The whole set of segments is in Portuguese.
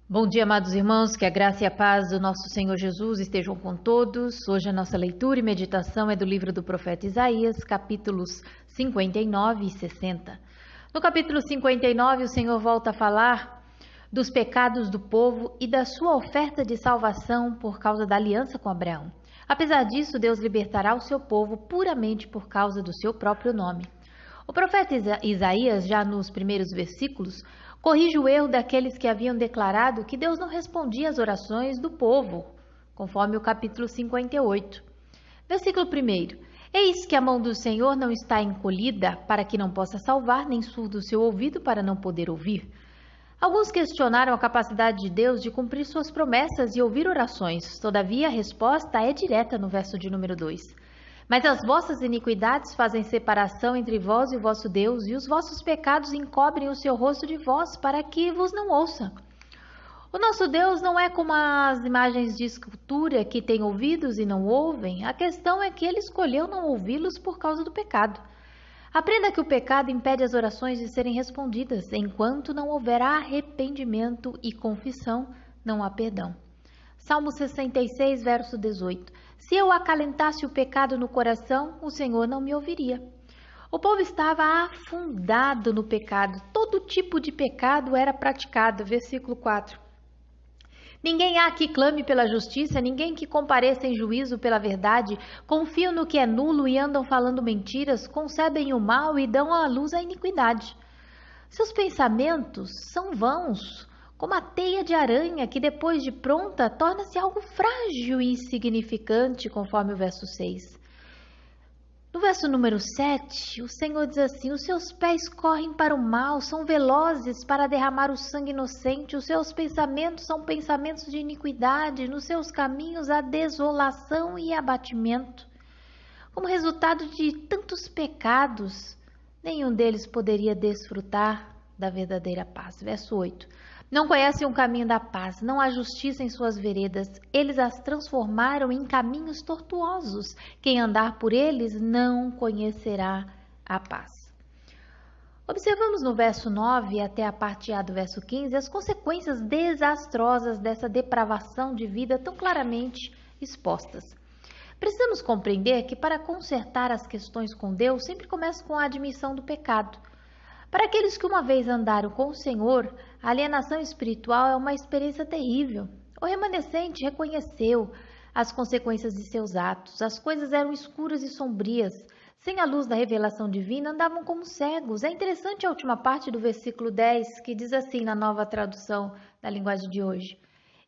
Bom dia, amados irmãos, que a graça e a paz do nosso Senhor Jesus estejam com todos. Hoje a nossa leitura e meditação é do livro do profeta Isaías, capítulos 59 e 60. No capítulo 59, o Senhor volta a falar dos pecados do povo e da sua oferta de salvação por causa da aliança com Abraão. Apesar disso, Deus libertará o seu povo puramente por causa do seu próprio nome. O profeta Isaías, já nos primeiros versículos, corrige o erro daqueles que haviam declarado que Deus não respondia às orações do povo, conforme o capítulo 58. Versículo 1. Eis que a mão do Senhor não está encolhida para que não possa salvar, nem surdo o seu ouvido para não poder ouvir. Alguns questionaram a capacidade de Deus de cumprir suas promessas e ouvir orações. Todavia, a resposta é direta no verso de número 2. Mas as vossas iniquidades fazem separação entre vós e o vosso Deus, e os vossos pecados encobrem o seu rosto de vós, para que vos não ouça. O nosso Deus não é como as imagens de escultura que têm ouvidos e não ouvem. A questão é que ele escolheu não ouvi-los por causa do pecado. Aprenda que o pecado impede as orações de serem respondidas. Enquanto não houver arrependimento e confissão, não há perdão. Salmo 66, verso 18. Se eu acalentasse o pecado no coração, o Senhor não me ouviria. O povo estava afundado no pecado. Todo tipo de pecado era praticado. Versículo 4. Ninguém há que clame pela justiça, ninguém que compareça em juízo pela verdade. Confiam no que é nulo e andam falando mentiras, concebem o mal e dão à luz a iniquidade. Seus pensamentos são vãos, como a teia de aranha que depois de pronta torna-se algo frágil e insignificante, conforme o verso 6. No verso número 7, o Senhor diz assim: os seus pés correm para o mal, são velozes para derramar o sangue inocente, os seus pensamentos são pensamentos de iniquidade, nos seus caminhos há desolação e abatimento. Como resultado de tantos pecados, nenhum deles poderia desfrutar da verdadeira paz. Verso 8. Não conhecem o caminho da paz, não há justiça em suas veredas, eles as transformaram em caminhos tortuosos. Quem andar por eles não conhecerá a paz. Observamos no verso 9 até a parte A do verso 15 as consequências desastrosas dessa depravação de vida tão claramente expostas. Precisamos compreender que para consertar as questões com Deus sempre começa com a admissão do pecado. Para aqueles que uma vez andaram com o Senhor, a alienação espiritual é uma experiência terrível. O remanescente reconheceu as consequências de seus atos. As coisas eram escuras e sombrias. Sem a luz da revelação divina, andavam como cegos. É interessante a última parte do versículo 10, que diz assim na nova tradução da linguagem de hoje.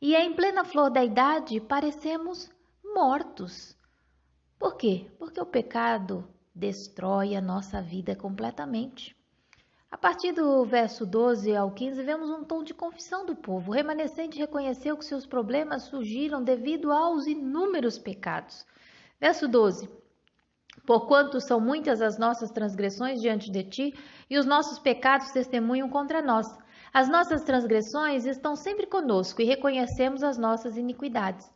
E em plena flor da idade, parecemos mortos. Por quê? Porque o pecado destrói a nossa vida completamente. A partir do verso 12 ao 15, vemos um tom de confissão do povo. O remanescente reconheceu que seus problemas surgiram devido aos inúmeros pecados. Verso 12. Porquanto são muitas as nossas transgressões diante de ti, e os nossos pecados testemunham contra nós. As nossas transgressões estão sempre conosco, e reconhecemos as nossas iniquidades.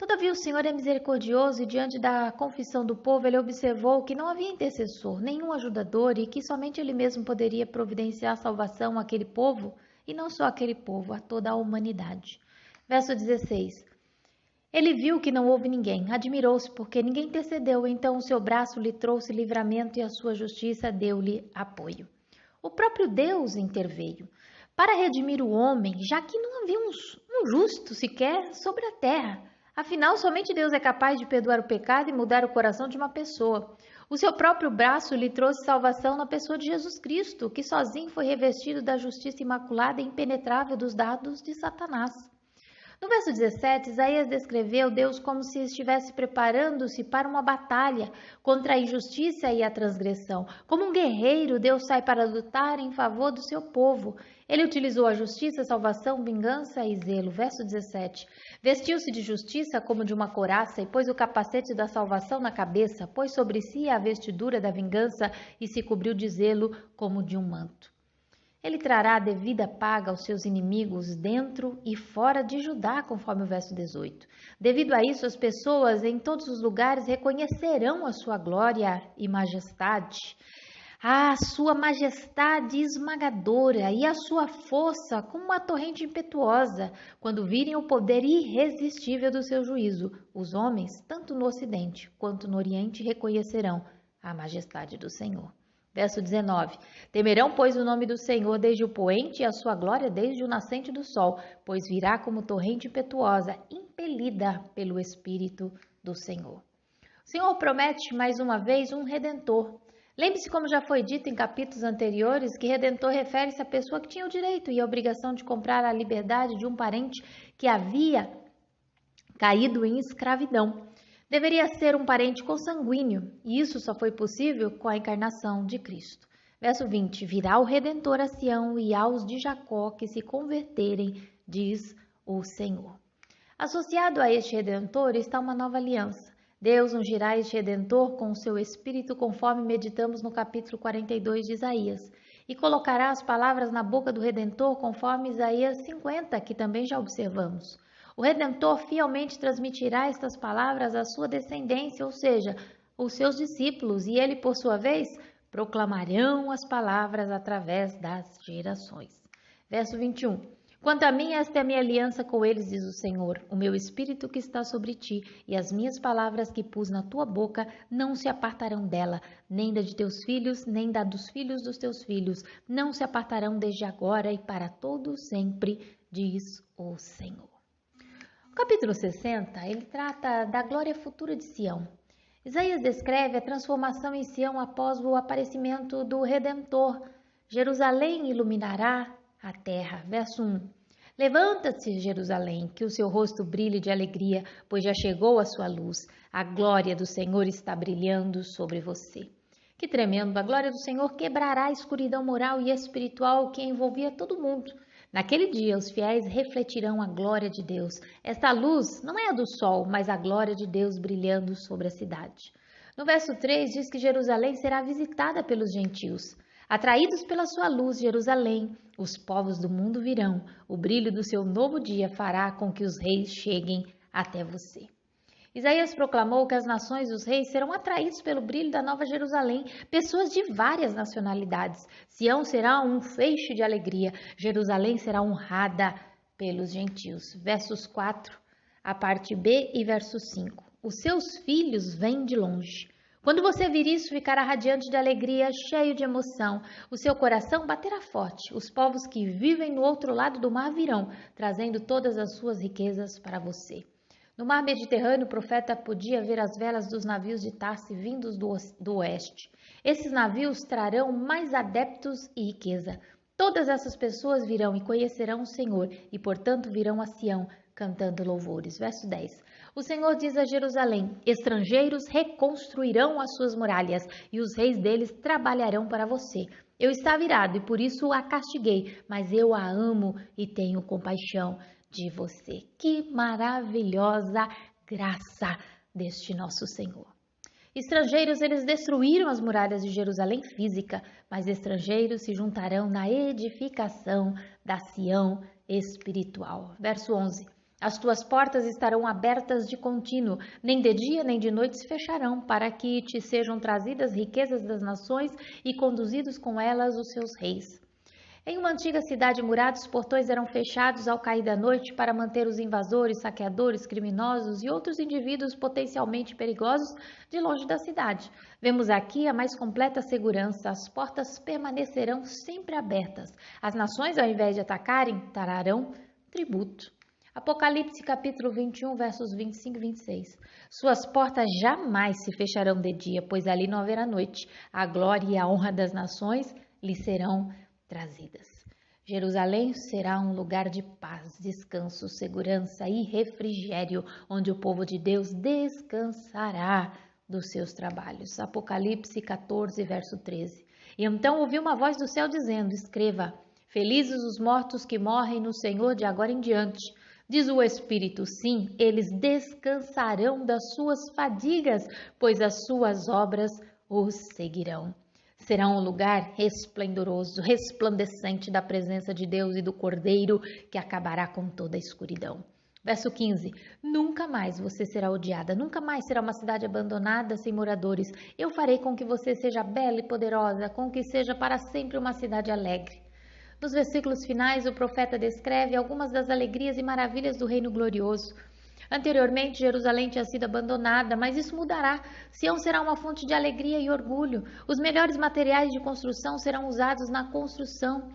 Todavia o Senhor é misericordioso e diante da confissão do povo ele observou que não havia intercessor, nenhum ajudador e que somente ele mesmo poderia providenciar salvação àquele povo e não só àquele povo, a toda a humanidade. Verso 16. Ele viu que não houve ninguém, admirou-se porque ninguém intercedeu, então o seu braço lhe trouxe livramento e a sua justiça deu-lhe apoio. O próprio Deus interveio para redimir o homem, já que não havia um justo sequer sobre a terra. Afinal, somente Deus é capaz de perdoar o pecado e mudar o coração de uma pessoa. O seu próprio braço lhe trouxe salvação na pessoa de Jesus Cristo, que sozinho foi revestido da justiça imaculada e impenetrável dos dardos de Satanás. No verso 17, Isaías descreveu Deus como se estivesse preparando-se para uma batalha contra a injustiça e a transgressão. Como um guerreiro, Deus sai para lutar em favor do seu povo. Ele utilizou a justiça, salvação, vingança e zelo. Verso 17. Vestiu-se de justiça como de uma couraça e pôs o capacete da salvação na cabeça, pôs sobre si a vestidura da vingança e se cobriu de zelo como de um manto. Ele trará a devida paga aos seus inimigos dentro e fora de Judá, conforme o verso 18. Devido a isso, as pessoas em todos os lugares reconhecerão a sua glória e majestade. a sua majestade esmagadora e a sua força como uma torrente impetuosa, quando virem o poder irresistível do seu juízo. Os homens, tanto no Ocidente quanto no Oriente, reconhecerão a majestade do Senhor. Verso 19. Temerão, pois, o nome do Senhor desde o poente e a sua glória desde o nascente do sol, pois virá como torrente impetuosa, impelida pelo Espírito do Senhor. O Senhor promete mais uma vez um Redentor. Lembre-se, como já foi dito em capítulos anteriores, que Redentor refere-se à pessoa que tinha o direito e a obrigação de comprar a liberdade de um parente que havia caído em escravidão. Deveria ser um parente consanguíneo, e isso só foi possível com a encarnação de Cristo. Verso 20. Virá o Redentor a Sião e aos de Jacó que se converterem, diz o Senhor. Associado a este Redentor está uma nova aliança. Deus ungirá este Redentor com o seu Espírito, conforme meditamos no capítulo 42 de Isaías, e colocará as palavras na boca do Redentor, conforme Isaías 50, que também já observamos. O Redentor fielmente transmitirá estas palavras à sua descendência, ou seja, os seus discípulos, e ele, por sua vez, proclamarão as palavras através das gerações. Verso 21. Quanto a mim, esta é a minha aliança com eles, diz o Senhor, o meu Espírito que está sobre ti, e as minhas palavras que pus na tua boca não se apartarão dela, nem da de teus filhos, nem da dos filhos dos teus filhos, não se apartarão desde agora e para todo sempre, diz o Senhor. O capítulo 60, ele trata da glória futura de Sião. Isaías descreve a transformação em Sião após o aparecimento do Redentor. Jerusalém iluminará a terra. Verso 1. Levanta-se, Jerusalém, que o seu rosto brilhe de alegria, pois já chegou a sua luz. A glória do Senhor está brilhando sobre você. Que tremendo! A glória do Senhor quebrará a escuridão moral e espiritual que envolvia todo mundo. Naquele dia, os fiéis refletirão a glória de Deus. Esta luz não é a do sol, mas a glória de Deus brilhando sobre a cidade. No verso 3 diz que Jerusalém será visitada pelos gentios. Atraídos pela sua luz, Jerusalém, os povos do mundo virão. O brilho do seu novo dia fará com que os reis cheguem até você. Isaías proclamou que as nações e os reis serão atraídos pelo brilho da Nova Jerusalém, pessoas de várias nacionalidades. Sião será um feixe de alegria, Jerusalém será honrada pelos gentios. Versos 4, a parte B e verso 5. Os seus filhos vêm de longe. Quando você vir isso, ficará radiante de alegria, cheio de emoção. O seu coração baterá forte. Os povos que vivem no outro lado do mar virão, trazendo todas as suas riquezas para você. No mar Mediterrâneo, o profeta podia ver as velas dos navios de Tarse vindos do oeste. Esses navios trarão mais adeptos e riqueza. Todas essas pessoas virão e conhecerão o Senhor e, portanto, virão a Sião, cantando louvores. Verso 10. O Senhor diz a Jerusalém: estrangeiros reconstruirão as suas muralhas e os reis deles trabalharão para você. Eu estava irado e por isso a castiguei, mas eu a amo e tenho compaixão de você. Que maravilhosa graça deste nosso Senhor. Estrangeiros, eles destruíram as muralhas de Jerusalém física, mas estrangeiros se juntarão na edificação da Sião espiritual. Verso 11. As tuas portas estarão abertas de contínuo, nem de dia nem de noite se fecharão, para que te sejam trazidas riquezas das nações e conduzidos com elas os seus reis. Em uma antiga cidade murada, os portões eram fechados ao cair da noite para manter os invasores, saqueadores, criminosos e outros indivíduos potencialmente perigosos de longe da cidade. Vemos aqui a mais completa segurança. As portas permanecerão sempre abertas. As nações, ao invés de atacarem, trarão tributo. Apocalipse capítulo 21, versos 25 e 26. Suas portas jamais se fecharão de dia, pois ali não haverá noite. A glória e a honra das nações lhe serão trazidas. Jerusalém será um lugar de paz, descanso, segurança e refrigério, onde o povo de Deus descansará dos seus trabalhos. Apocalipse 14, verso 13. E então ouvi uma voz do céu dizendo: escreva, felizes os mortos que morrem no Senhor de agora em diante. Diz o Espírito, sim, eles descansarão das suas fadigas, pois as suas obras os seguirão. Será um lugar esplendoroso, resplandecente da presença de Deus e do Cordeiro, que acabará com toda a escuridão. Verso 15: Nunca mais você será odiada, nunca mais será uma cidade abandonada sem moradores. Eu farei com que você seja bela e poderosa, com que seja para sempre uma cidade alegre. Nos versículos finais, o profeta descreve algumas das alegrias e maravilhas do reino glorioso. Anteriormente, Jerusalém tinha sido abandonada, mas isso mudará. Sião será uma fonte de alegria e orgulho. Os melhores materiais de construção serão usados na construção,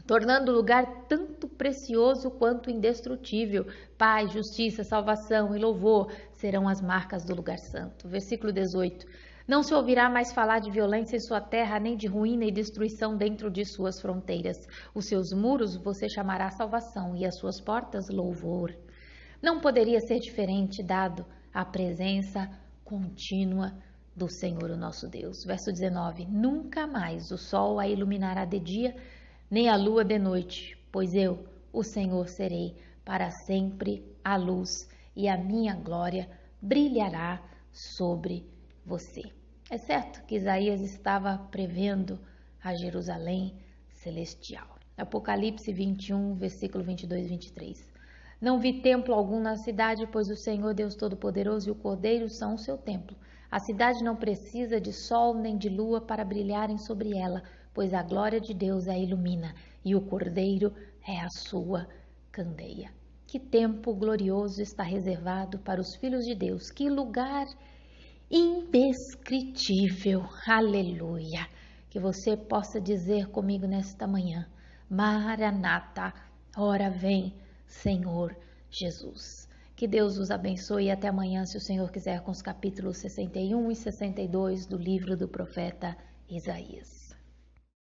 tornando o lugar tanto precioso quanto indestrutível. Paz, justiça, salvação e louvor serão as marcas do lugar santo. Versículo 18. Não se ouvirá mais falar de violência em sua terra, nem de ruína e destruição dentro de suas fronteiras. Os seus muros você chamará salvação e as suas portas louvor. Não poderia ser diferente, dado a presença contínua do Senhor, o nosso Deus. Verso 19. Nunca mais o sol a iluminará de dia, nem a lua de noite, pois eu, o Senhor, serei para sempre a luz, e a minha glória brilhará sobre você. É certo que Isaías estava prevendo a Jerusalém celestial. Apocalipse 21, versículo 22 e 23. Não vi templo algum na cidade, pois o Senhor Deus Todo-Poderoso e o Cordeiro são o seu templo. A cidade não precisa de sol nem de lua para brilharem sobre ela, pois a glória de Deus a ilumina e o Cordeiro é a sua candeia. Que tempo glorioso está reservado para os filhos de Deus, que lugar indescritível, aleluia, que você possa dizer comigo nesta manhã, Maranata, ora vem, Senhor Jesus. Que Deus os abençoe e até amanhã, se o Senhor quiser, com os capítulos 61 e 62 do livro do profeta Isaías.